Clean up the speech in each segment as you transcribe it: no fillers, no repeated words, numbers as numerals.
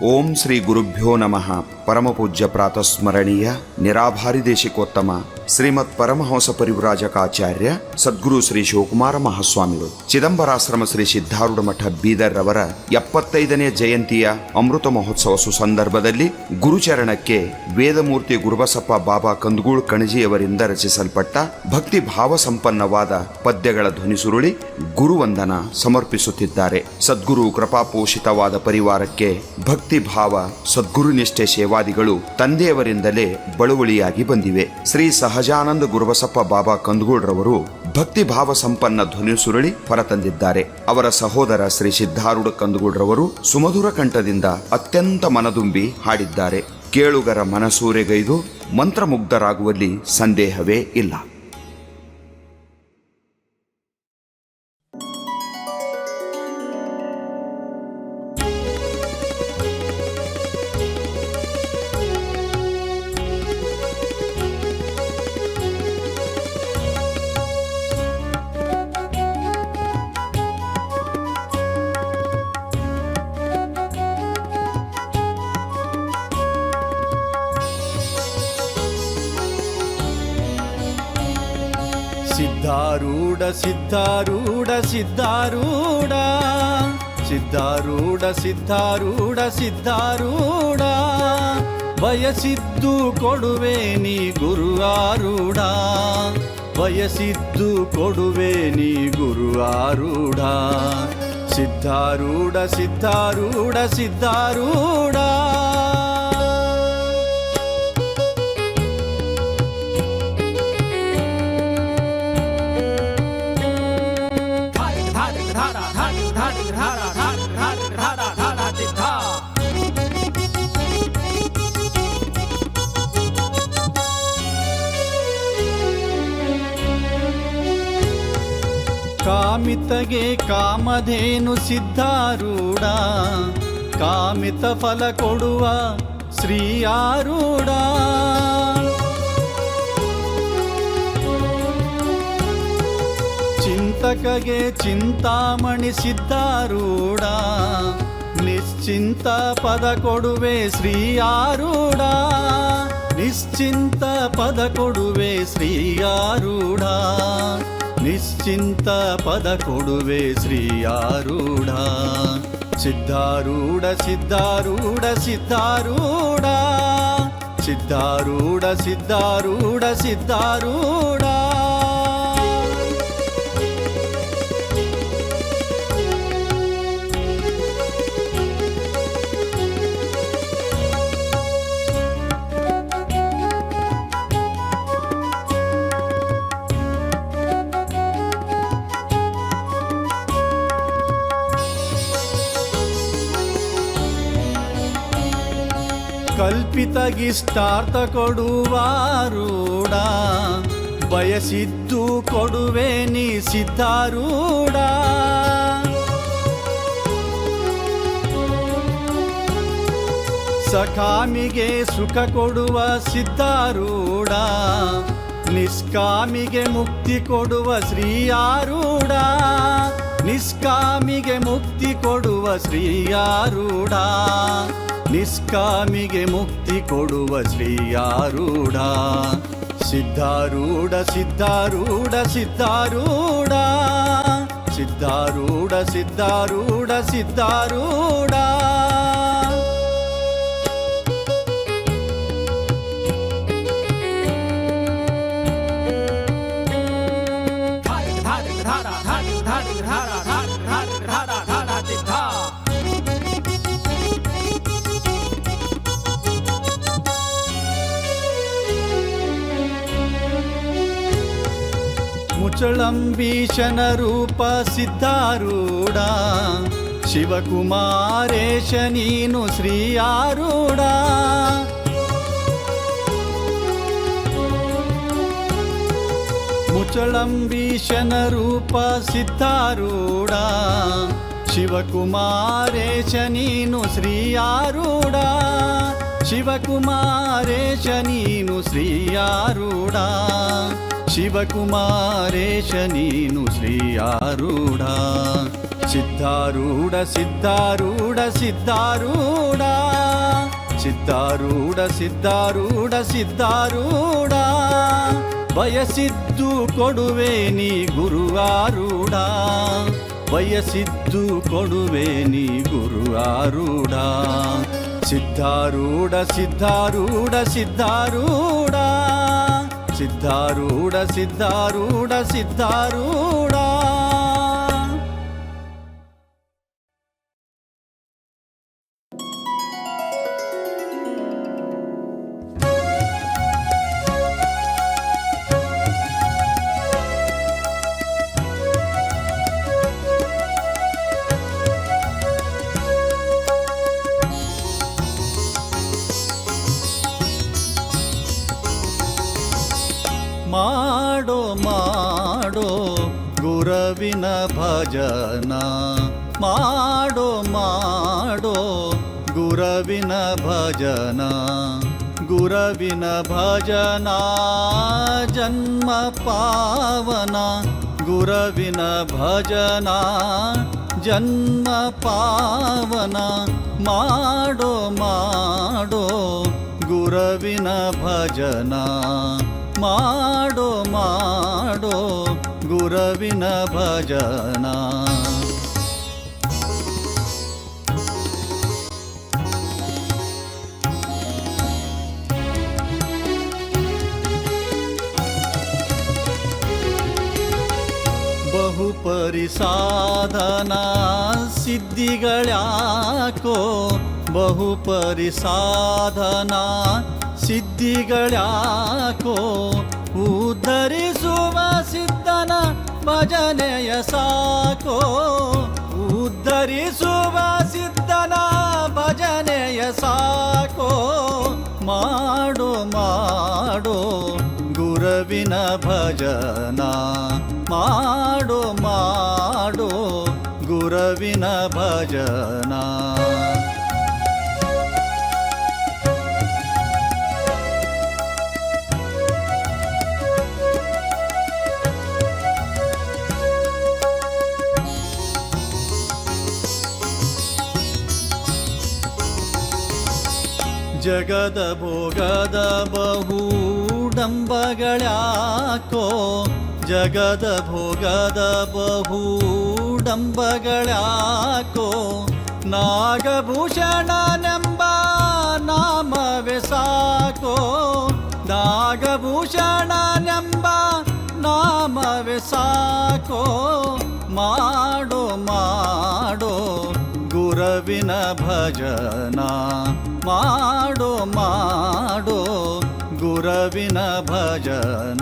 ಓಂ ಶ್ರೀ ಗುರುಭ್ಯೋ ನಮಃ. ಪರಮಪೂಜ್ಯ ಪ್ರಾತಸ್ಮರಣೀಯ ನಿರಾಭಾರಿ ದೇಶಿಕೋತ್ತಮ ಶ್ರೀಮತ್ ಪರಮಹಂಸ ಪರಿವ್ರಾಜಕಾಚಾರ್ಯ ಸದ್ಗುರು ಶ್ರೀ ಶಿವಕುಮಾರ ಮಹಾಸ್ವಾಮಿಗಳು ಚಿದಂಬರಾಶ್ರಮ ಶ್ರೀ ಸಿದ್ಧಾರೂಢ ಮಠ ಬೀದರ್ ರವರ 75ನೇ ಜಯಂತಿಯ ಅಮೃತ ಮಹೋತ್ಸವ ಸುಸಂದರ್ಭದಲ್ಲಿ ಗುರುಚರಣಕ್ಕೆ ವೇದಮೂರ್ತಿ ಗುರುಬಸಪ್ಪ ಬಾಬಾ ಕಂದಗೂಳ್ ಕಣಜಿಯವರಿಂದ ರಚಿಸಲ್ಪಟ್ಟ ಭಕ್ತಿ ಭಾವ ಸಂಪನ್ನವಾದ ಪದ್ಯಗಳ ಧ್ವನಿಸುರುಳಿ ಗುರುವಂದನ ಸಮರ್ಪಿಸುತ್ತಿದ್ದಾರೆ. ಸದ್ಗುರು ಕೃಪಾಪೋಷಿತವಾದ ಪರಿವಾರಕ್ಕೆ ಭಕ್ತಿ ಭಾವ ಸದ್ಗುರು ನಿಷ್ಠೆ ಸೇವಾದಿಗಳು ತಂದೆಯವರಿಂದಲೇ ಬಳುವಳಿಯಾಗಿ ಬಂದಿವೆ. ಶ್ರೀ ಸಹಜಾನಂದ ಗುರುಬಸಪ್ಪ ಬಾಬಾ ಕಂದಗೂಳ್ರವರು ಭಕ್ತಿ ಭಾವ ಸಂಪನ್ನ ಧ್ವನಿಸುರುಳಿ ಹೊರತಂದಿದ್ದಾರೆ. ಅವರ ಸಹೋದರ ಶ್ರೀ ಸಿದ್ಧಾರೂಢ ಕಂದಗೂಳ್ರವರು ಸುಮಧುರ ಕಂಠದಿಂದ ಅತ್ಯಂತ ಮನದುಂಬಿ ಹಾಡಿದ್ದಾರೆ. ಕೇಳುಗರ ಮನಸೂರೆಗೈದು ಮಂತ್ರಮುಗ್ಧರಾಗುವಲ್ಲಿ ಸಂದೇಹವೇ ಇಲ್ಲ. ಸಿದ್ಧಾರೂಢ ಸಿದ್ಧಾರೂಢ ಸಿದ್ಧಾರೂಢ ಸಿದ್ಧಾರೂಢ ಸಿದ್ಧಾರೂಢ ಸಿದ್ಧಾರೂಢ ಬಯಸಿದ್ದು ಕೊಡುವೆ ನೀ ಗುರು ಆರೂಢ ಬಯಸಿದ್ದು ಕೊಡುವೆ ನೀ ಗುರು ಆರೂಢ ಸಿದ್ಧಾರೂಢ ಸಿದ್ಧಾರೂಢ ಸಿದ್ಧಾರೂಢ ಕಾಮಿತಗೆ ಕಾಮಧೇನು ಸಿದ್ಧಾರೂಢ ಕಾಮಿತ ಫಲ ಕೊಡುವ ಶ್ರೀ ಆರೂಢ ಚಿಂತಕಗೆ ಚಿಂತಾಮಣಿ ಸಿದ್ಧಾರೂಢ ನಿಶ್ಚಿಂತ ಪದ ಕೊಡುವೆ ಶ್ರೀ ಆರೂಢ ನಿಶ್ಚಿಂತ ಪದ ಕೊಡುವೆ ಶ್ರೀ ಆರೂಢ ನಿಶ್ಚಿಂತ ಪದ ಕೊಡುವೆ ಶ್ರೀ ಆರೂಢ ಸಿದ್ಧಾರೂಢ ಸಿದ್ಧಾರೂಢ ಸಿದ್ಧಾರೂಢ ಸಿದ್ಧಾರೂಢ ಸಿದ್ಧಾರೂಢ ಸಿದ್ಧಾರೂಢ ಕಲ್ಪಿತಗಿಷ್ಟಾರ್ಥ ಕೊಡುವಾರೂಢ ಬಯಸಿದ್ದು ಕೊಡುವೆ ನೀ ಸಿದ್ಧಾರೂಢ ಸಕಾಮಿಗೆ ಸುಖ ಕೊಡುವ ಸಿದ್ಧಾರೂಢ ನಿಷ್ಕಾಮಿಗೆ ಮುಕ್ತಿ ಕೊಡುವ ಶ್ರೀ ಆರೂಢ ನಿಷ್ಕಾಮಿಗೆ ಮುಕ್ತಿ ಕೊಡುವ ಶ್ರೀ ಆರೂಢ ನಿಷ್ಕಾಮಿಗೆ ಮುಕ್ತಿ ಕೊಡುವ ಶ್ರೀ ಆರೂಢ ಸಿದ್ಧಾರೂಢ ಸಿದ್ಧಾರೂಢ ಸಿದ್ಧಾರೂಢ ಸಿದ್ಧಾರೂಢ ಸಿದ್ಧಾರೂಢ ಸಿದ್ಧಾರೂಢ ಮುಚಳಂಬೀಶನ ರೂಪ ಸಿದ್ಧಾರೂಢ ಶಿವಕುಮಾರೇಶ ನೀನು ಶ್ರೀ ಆರೂಢ ಮುಚಳಂಬೀಶನ ರೂಪ ಸಿದ್ಧಾರೂಢ ಶಿವಕುಮಾರೇಶ ನೀನು ಶ್ರೀ ಆರೂಢ ಶಿವಕುಮಾರೇಶ ನೀನು ಶ್ರೀ ಆರೂಢ ಶಿವಕುಮಾರೇಶ ನೀನು ಶ್ರೀ ಆರೂಢ ಸಿದ್ಧ ಸಿದ್ಧಾರೂಢ ಸಿದ್ಧಾರೂಢ ಸಿದ್ಧಾರೂಢ ಸಿದ್ಧಾರೂಢ ಸಿದ್ಧಾರೂಢ ಸಿದ್ಧಾರೂಢ ಬಯಸಿದ್ದು ಕೊಡುವೆ ನೀ ಗುರುವಾರೂಢ ಬಯಸಿದ್ದು ಕೊಡುವೆ ನೀ ಗುರುವಾರೂಢ ಸಿದ್ಧಾರೂಢ ಸಿದ್ಧಾರೂಢ ಸಿದ್ಧಾರೂಢ ಸಿದ್ಧಾರೂಢ ಸಿದ್ಧಾರೂಢ ಸಿದ್ಧಾರೂಢ ಮಾಡೋ ಮಾಡೋ ಗುರವಿನ ಭಜನ ಮಾಡೋ ಮಾಡೋ ಗುರವಿನ ಭಜನ ಗುರವಿನ ಭಜನ ಜನ್ಮ ಪಾವನ ಗುರವಿನ ಭಜನ ಜನ್ಮ ಪಾವನ ಮಾಡೋ ಮಾಡೋ ಗುರವಿನ ಭಜನ ಮಾಡೋ ಮಾಡೋ ಗುರವಿನ ಭಜನ ಬಹುಪರಿ ಸಾಧನ ಸಿದ್ಧಿಗಳ್ಯಾಕೋ ಬಹುಪರಿ ಸಾಧನ ಸಿದ್ಧಿಗಳ್ಯಾಕೋ ಉದ್ಧರಿಸುವ ಸಿದ್ಧನ ಭಜನೆಯ ಸಾಕೋ ಉದ್ಧರಿಸುವ ಸಿದ್ಧನ ಭಜನೆಯ ಸಾಕೋ ಮಾಡೋ ಮಾಡೋ ಗುರವಿನ ಭಜನ ಮಾಡೋ ಮಾಡೋ ಗುರವಿನ ಭಜನ ಜಗದ ಭೋಗದ ಬಹುಡಂಬಗಳ್ಯಾಕೋ ಜಗದ ಭೋಗದ ಬಹುಡಂಬಗಳ್ಯಾಕೋ ನಾಗಭೂಷಣನೆಂಬ ನಾಮವೇ ಸಾಕೋ ನಾಗಭೂಷಣನೆಂಬ ನಾಮವೇ ಸಾಕೋ ಮಾಡೋ ಮಾಡೋ ಗುರವಿನ ಭಜನ ಮಾಡೋ ಮಾಡೋ ಗುರವಿನ ಭಜನ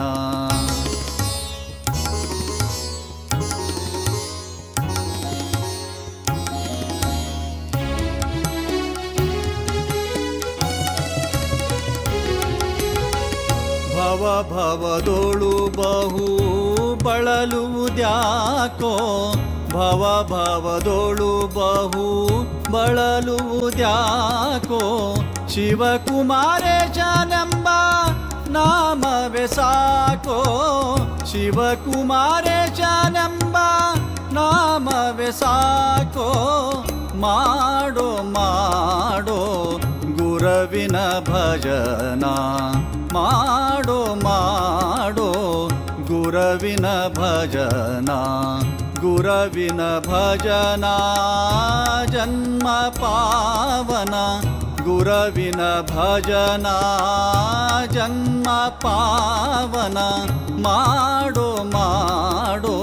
ಭವ ಭವದೋಳು ಬಹು ಬಳಲುವುದ್ಯಾಕೋ ಭವ ಭವದೋಳು ಬಹು ಬಳಲುವುದ್ಯಾಕೋ ಶಿವಕುಮಾರೇಶನೆಂಬ ನಾಮವೇ ಸಾಕೋ ಶಿವಕುಮಾರೇಶನೆಂಬ ನಾಮವೇ ಸಾಕೋ ಮಾಡೋ ಮಾಡೋ ಗುರವಿನ ಭಜನ ಮಾಡೋ ಮಾಡೋ ಗುರವಿನ ಭಜನ ಗುರವಿನ ಭಜನ ಜನ್ಮ ಪಾವನ ಗುರವಿನ ಭಜನ ಜನ್ಮ ಪಾವನ ಮಾಡೋ ಮಾಡೋ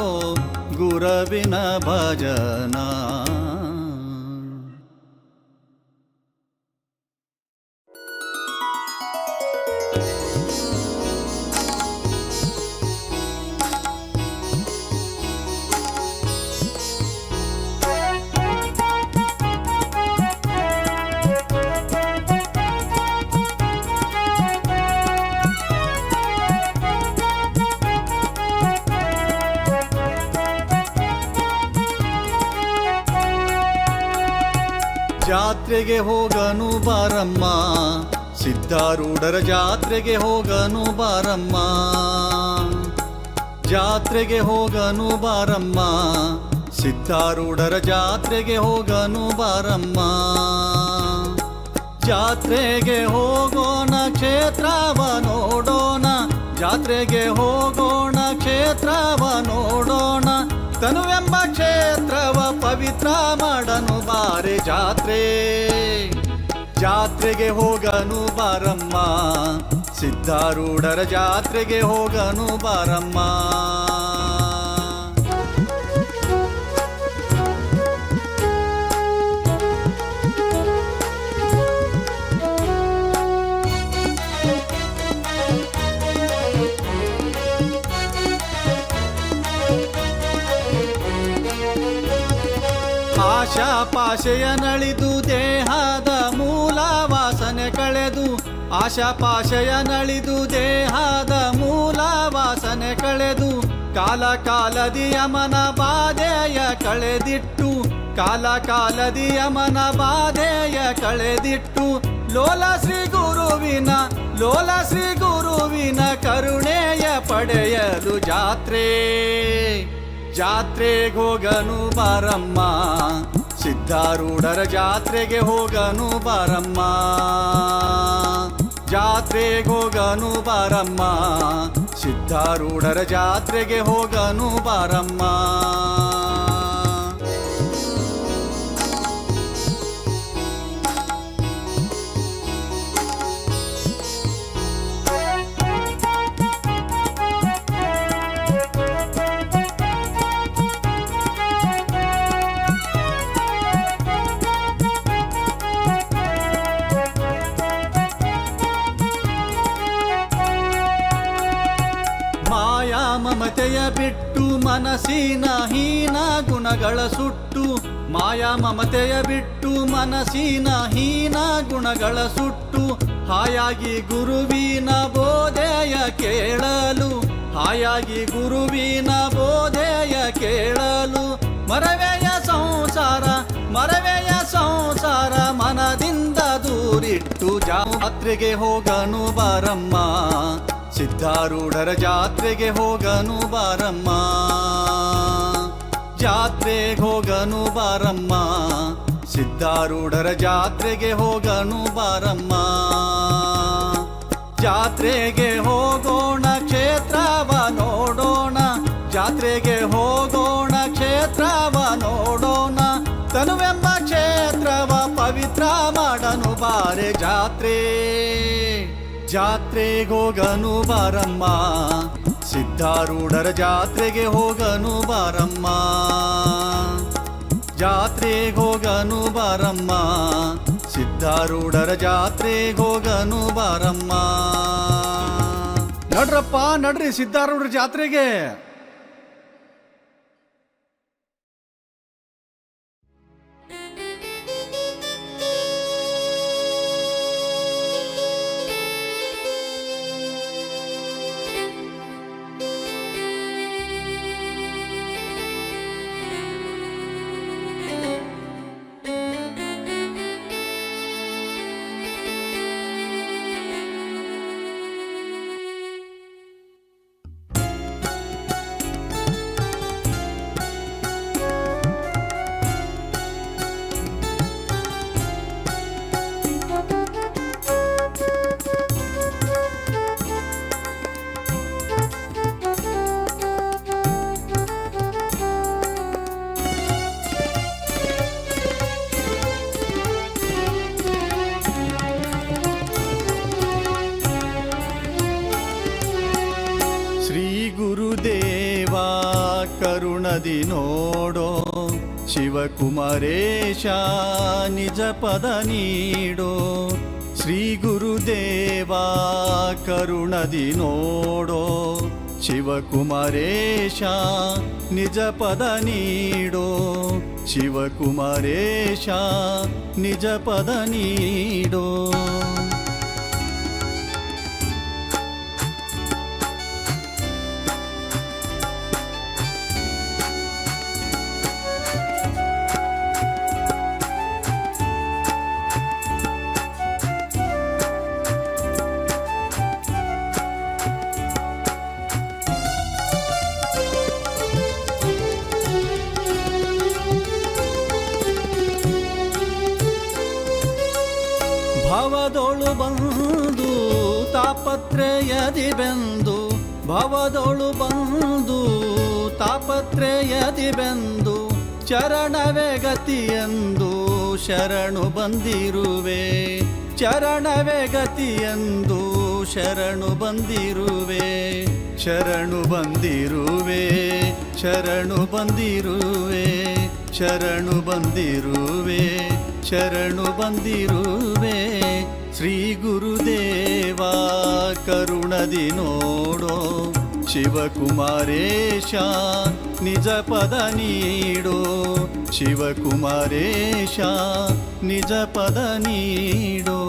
ಗುರವಿನ ಭಜನ ಜಾತ್ರೆಗೆ ಹೋಗನು ಬಾರಮ್ಮ ಸಿದ್ಧಾರೂಢರ ಜಾತ್ರೆಗೆ ಹೋಗನು ಬಾರಮ್ಮ ಜಾತ್ರೆಗೆ ಹೋಗನು ಬಾರಮ್ಮ ಸಿದ್ಧಾರೂಢರ ಜಾತ್ರೆಗೆ ಹೋಗನು ಬಾರಮ್ಮ. ಜಾತ್ರೆಗೆ ಹೋಗೋಣ ಕ್ಷೇತ್ರವ ನೋಡೋಣ, ಜಾತ್ರೆಗೆ ಹೋಗೋಣ ಕ್ಷೇತ್ರವ ನೋಡೋಣ, ತನುವೆಂಬ ಕ್ಷೇತ್ರವ ಪವಿತ್ರ ಮಾಡನು ಬಾರೆ ಜಾತ್ರೆ. ಜಾತ್ರೆಗೆ ಹೋಗನು ಬಾರಮ್ಮ, ಸಿದ್ಧಾರೂಢರ ಜಾತ್ರೆಗೆ ಹೋಗನು ಬಾರಮ್ಮ. ಆಶಾ ಪಾಶೆಯ ನಳಿದು ದೇಹದ ಮೂಲ ವಾಸನೆ ಕಳೆದು, ಆಶಾ ಪಾಶೆಯ ನಳಿದು ದೇಹದ ಮೂಲ ವಾಸನೆ ಕಳೆದು, ಕಾಲ ಕಾಲದಿ ಯಮನ ಬಾಧೆಯ ಕಳೆದಿಟ್ಟು, ಕಾಲ ಕಾಲದಿ ಯಮನ ಬಾಧೆಯ ಕಳೆದಿಟ್ಟು, ಲೋಲ ಶ್ರೀ ಗುರುವಿನ ಲೋಲ ಶ್ರೀ ಗುರುವಿನ ಕರುಣೆಯ ಪಡೆಯಲು ಜಾತ್ರೆ. ಜಾತ್ರೆಗೆ ಹೋಗನು ಬಾರಮ್ಮ, ಸಿದ್ಧಾರೂಢರ ಜಾತ್ರೆಗೆ ಹೋಗನು ಬಾರಮ್ಮ. ಜಾತ್ರೆಗೆ ಹೋಗನು ಬಾರಮ್ಮ, ಸಿದ್ಧಾರೂಢರ ಜಾತ್ರೆಗೆ ಹೋಗನು ಬಾರಮ್ಮ. ಮಮತೆಯ ಬಿಟ್ಟು ಮನಸ್ಸಿನ ಹೀನ ಗುಣಗಳ ಸುಟ್ಟು, ಮಾಯಾ ಮಮತೆಯ ಬಿಟ್ಟು ಮನಸ್ಸಿನ ಹೀನ ಗುಣಗಳ ಸುಟ್ಟು, ಹಾಯಾಗಿ ಗುರುವಿನ ಬೋಧೆಯ ಕೇಳಲು, ಹಾಯಾಗಿ ಗುರುವಿನ ಬೋಧೆಯ ಕೇಳಲು, ಮರವೆಯ ಸಂಸಾರ ಮರವೆಯ ಸಂಸಾರ ಮನದಿಂದ ದೂರಿಟ್ಟು, ಜಾತ್ರೆಗೆ ಹೋಗನು ಬಾರಮ್ಮ, ಸಿದ್ಧಾರೂಢರ ಜಾತ್ರೆಗೆ ಹೋಗನು ಬಾರಮ್ಮ. ಜಾತ್ರೆಗೆ ಹೋಗನು ಬಾರಮ್ಮ, ಸಿದ್ಧಾರೂಢರ ಜಾತ್ರೆಗೆ ಹೋಗನು ಬಾರಮ್ಮ. ಜಾತ್ರೆಗೆ ಹೋಗೋಣ ಕ್ಷೇತ್ರವ ನೋಡೋಣ, ಜಾತ್ರೆಗೆ ಹೋಗೋಣ ಕ್ಷೇತ್ರವ ನೋಡೋಣ, ತನುವೆಂಬ ಕ್ಷೇತ್ರವ ಪವಿತ್ರ ಮಾಡನು ಬಾರೆ ಜಾತ್ರೆ. ಜಾತ್ರೆಗೆ ಹೋಗನು ಬಾರಮ್ಮ, ಸಿದ್ಧಾರೂಢರ ಜಾತ್ರೆಗೆ ಹೋಗನು ಬಾರಮ್ಮ. ಜಾತ್ರೆಗೆ ಹೋಗನು ಬಾರಮ್ಮ, ಸಿದ್ಧಾರೂಢರ ಜಾತ್ರೆಗೆ ಹೋಗನು ಬಾರಮ್ಮ. ನಡ್ರಪ್ಪ ನಡ್ರಿ ಸಿದ್ಧಾರೂಢರ ಜಾತ್ರೆಗೆ. ಕರುಣದಿ ನೋಡೋ ಶಿವಕುಮಾರೇಶ ನಿಜ ಪದ ನೀಡೋ. ಶ್ರೀ ಗುರುದೇವ ಕರುಣದಿ ನೋಡೋ ಶಿವಕುಮಾರೇಶ ನಿಜ ಪದ ನೀಡೋ. ಶಿವಕುಮಾರೇಶ ನಿಜ ಪದ ನೀಡೋ. ಭವದೊಳು ಬಂದು ತಾಪತ್ರಯದಿ ಬೆಂದು ಭವದೊಳು ಬಂದು ತಾಪತ್ರಯದಿ ಬೆಂದು ಚರಣವೇ ಗತಿಯೆಂದು ಶರಣು ಬಂದಿರುವೆ ಚರಣವೇ ಗತಿಯೆಂದು ಶರಣು ಬಂದಿರುವೆ ಶರಣು ಬಂದಿರುವೆ ಶರಣು ಬಂದಿರುವೆ ಶರಣು ಬಂದಿರುವೆ ಶರಣು ಬಂದಿರುವೆ ಶ್ರೀ ಗುರುದೇವ ಕರುಣದಿ ನೋಡೋ ಶಿವಕುಮಾರೇಶ ನಿಜ ಪದ ನೀಡೋ ಶಿವಕುಮಾರೇಶ ನಿಜ ಪದ ನೀಡೋ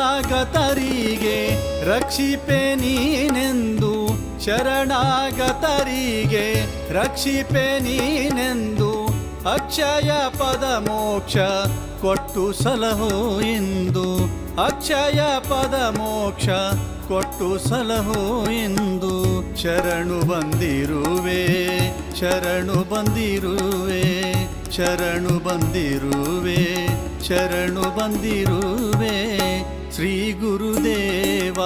ಶರಣಾಗತರಿಗೆ ರಕ್ಷಿಪೆ ನೀನೆಂದು ಶರಣಾಗತರಿಗೆ ರಕ್ಷಿಪೆ ನೀನೆಂದು ಅಕ್ಷಯ ಪದ ಮೋಕ್ಷ ಕೊಟ್ಟು ಸಲಹೋ ಎಂದು ಅಕ್ಷಯ ಪದ ಮೋಕ್ಷ ಕೊಟ್ಟು ಸಲಹೋ ಎಂದು ಶರಣು ಬಂದಿರುವೆ ಶರಣು ಬಂದಿರುವೆ ಶರಣು ಬಂದಿರುವೆ ಶರಣು ಬಂದಿರುವೆ ಶ್ರೀ ಗುರುದೇವ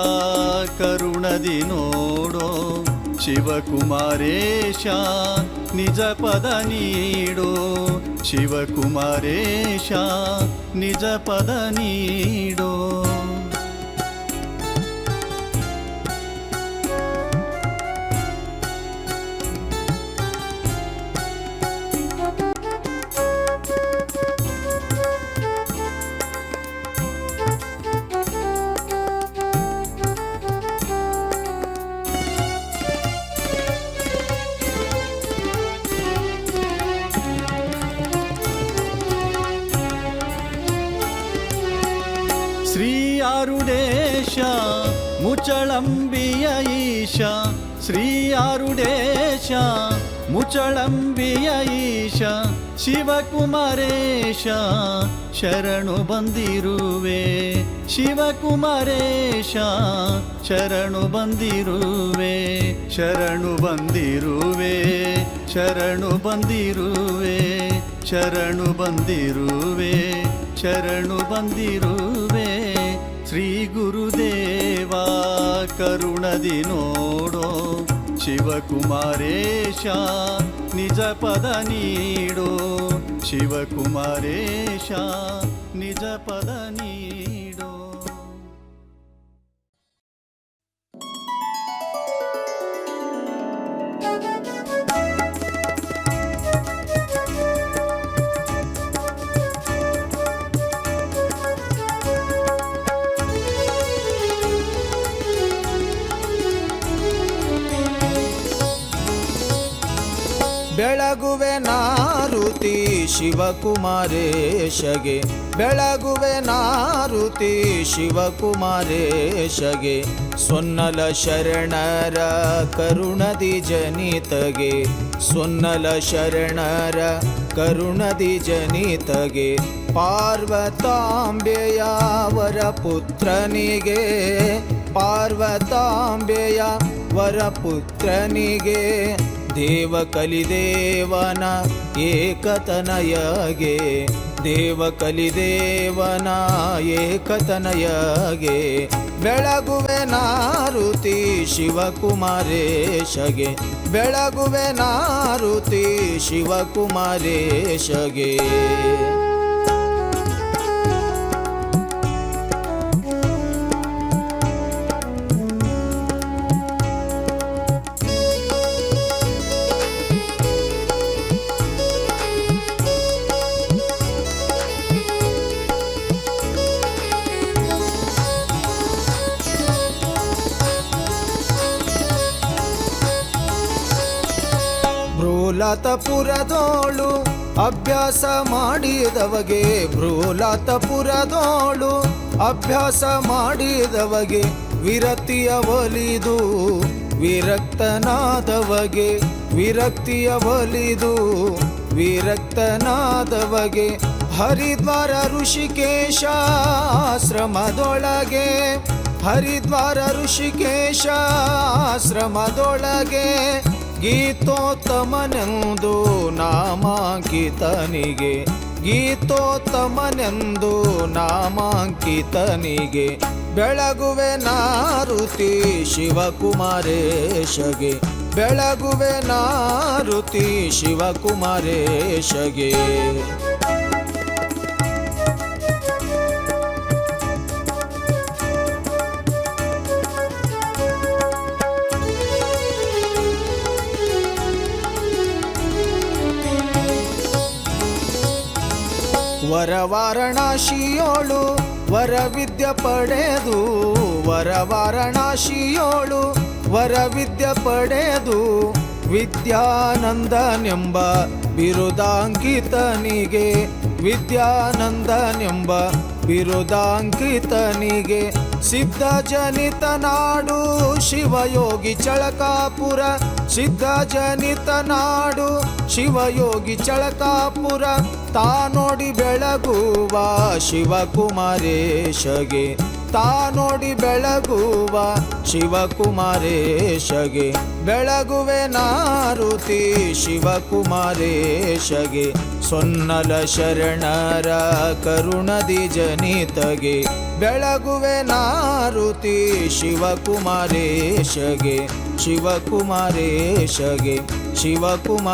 ಕರುಣದಿ ನೋಡೋ ಶಿವಕುಮಾರೇಶ ನಿಜ ಪದ ನೀಡೋ ಶಿವಕುಮಾರೇಶ ನಿಜ ಪದ ನೀಡೋ ಶ್ರೀ ಆರುಡೇಶ ಮುಚಳಂಬಿಯ ಈಶ ಶ್ರೀ ಆರುಡೇಶ ಮುಚಳಂಬಿಯ ಈಶ ಶಿವಕುಮಾರೇಶ ಶರಣು ಬಂದಿರುವೆ ಶಿವಕುಮಾರೇಶ ಶರಣು ಬಂದಿರುವೆ ಶರಣು ಬಂದಿರುವೆ ಶರಣು ಬಂದಿರುವೆ ಶರಣು ಬಂದಿರುವೆ ಶರಣು ಬಂದಿರುವೆ ಶ್ರೀ ಗುರುದೇವ ಕರುಣದಿ ನೋಡೋ ಶಿವಕುಮಾರೇಶ ನಿಜ ಪದ ನೀಡೋ ಶಿವಕುಮಾರೇಶ ನಿಜ ಪದ ನೀಡೋ ಬೆಳಗುವೆ ನಾರುತಿ ಶಿವಕುಮಾರೇಶಗೆ ಬೆಳಗುವೆ ನಾರುತಿ ಶಿವಕುಮಾರೇಶಗೆ ಸೊನ್ನಲ ಶರಣರ ಕರುಣದಿ ಜನಿತಗೆ ಸೊನ್ನಲ ಶರಣರ ಕರುಣದಿ ಜನಿತಗೆ ಪಾರ್ವತಾಂಬೆಯ ವರಪುತ್ರನಿಗೆ ಪಾರ್ವತಾಂಬೆಯ ವರಪುತ್ರನಿಗೆ ದೇವ ಕಲಿದೇವನ ಏಕತನಯಗೆ ದೇವ ಕಲಿದೇವನ ಏಕತನಯಗೆ ಬೆಳಗುವೆ ನಾರುತಿ ಶಿವಕುಮಾರೇಶಗೆ ಬೆಳಗುವೆ ನಾರುತಿ ಶಿವಕುಮಾರೇಶಗೆ ಭ್ರೂಲತಪುರದೋಳು ಅಭ್ಯಾಸ ಮಾಡಿದವಗೆ ಭ್ರೂಲತಪುರದೋಳು ಅಭ್ಯಾಸ ಮಾಡಿದವಗೆ ವಿರಕ್ತಿಯ ಒಲಿದು ವಿರಕ್ತನಾದವಗೆ ವಿರಕ್ತಿಯ ಒಲಿದು ವಿರಕ್ತನಾದವಗೆ ಹರಿದ್ವಾರ ಋಷಿಕೇಶ ಆಶ್ರಮದೊಳಗೆ ಹರಿದ್ವಾರ ಋಷಿಕೇಶ ಆಶ್ರಮದೊಳಗೆ ಗೀತೋತ್ತಮನೆಂದು ನಾಮಾಂಕಿತನಿಗೆ ಗೀತೋತ್ತಮನೆಂದು ನಾಮಾಂಕಿತನಿಗೆ ಬೆಳಗುವೆ ನಾರುತಿ ಶಿವಕುಮಾರೇಶಗೆ ಬೆಳಗುವೆ ನಾರುತಿ ಶಿವಕುಮಾರೇಶಗೆ ವರವಾರಣಾಶಿಯೋಳು ವರವಿದ್ಯ ಪಡೆದು ವರವಾರಣಾಶಿಯೋಳು ವರವಿದ್ಯ ಪಡೆದು ವಿದ್ಯಾನಂದನೆಂಬ ಬಿರುದಾಂಕಿತನಿಗೆ ವಿದ್ಯಾನಂದನೆಂಬ ಬಿರುದಾಂಕಿತನಿಗೆ ಸಿದ್ಧಜನಿತ ನಾಡು ಶಿವಯೋಗಿ ಚಳಕಾಪುರ ಸಿದ್ಧಜನಿತ ನಾಡು ಶಿವಯೋಗಿ ಚಳಕಾಪುರ ತಾನೋಡಿ ಬೆಳಗುವ ಶಿವಕುಮಾರೇಶಗೆ ತಾನೋಡಿ ಬೆಳಗುವ ಶಿವಕುಮಾರೇಶಗೆ ಬೆಳಗುವೆ ನಾರುತಿ ಶಿವಕುಮಾರೇಶಗೆ ಸೊನ್ನಲ ಶರಣರ ಕರುಣದಿ ಜನಿತಗೆ ಬೆಳಗುವೆ ನಾರುತಿ ಶಿವಕುಮಾರೇಶಗೆ ಶಿವಕುಮಾರೇಶಗೆ ಶಿವಕುಮಾರೇಶಗೆ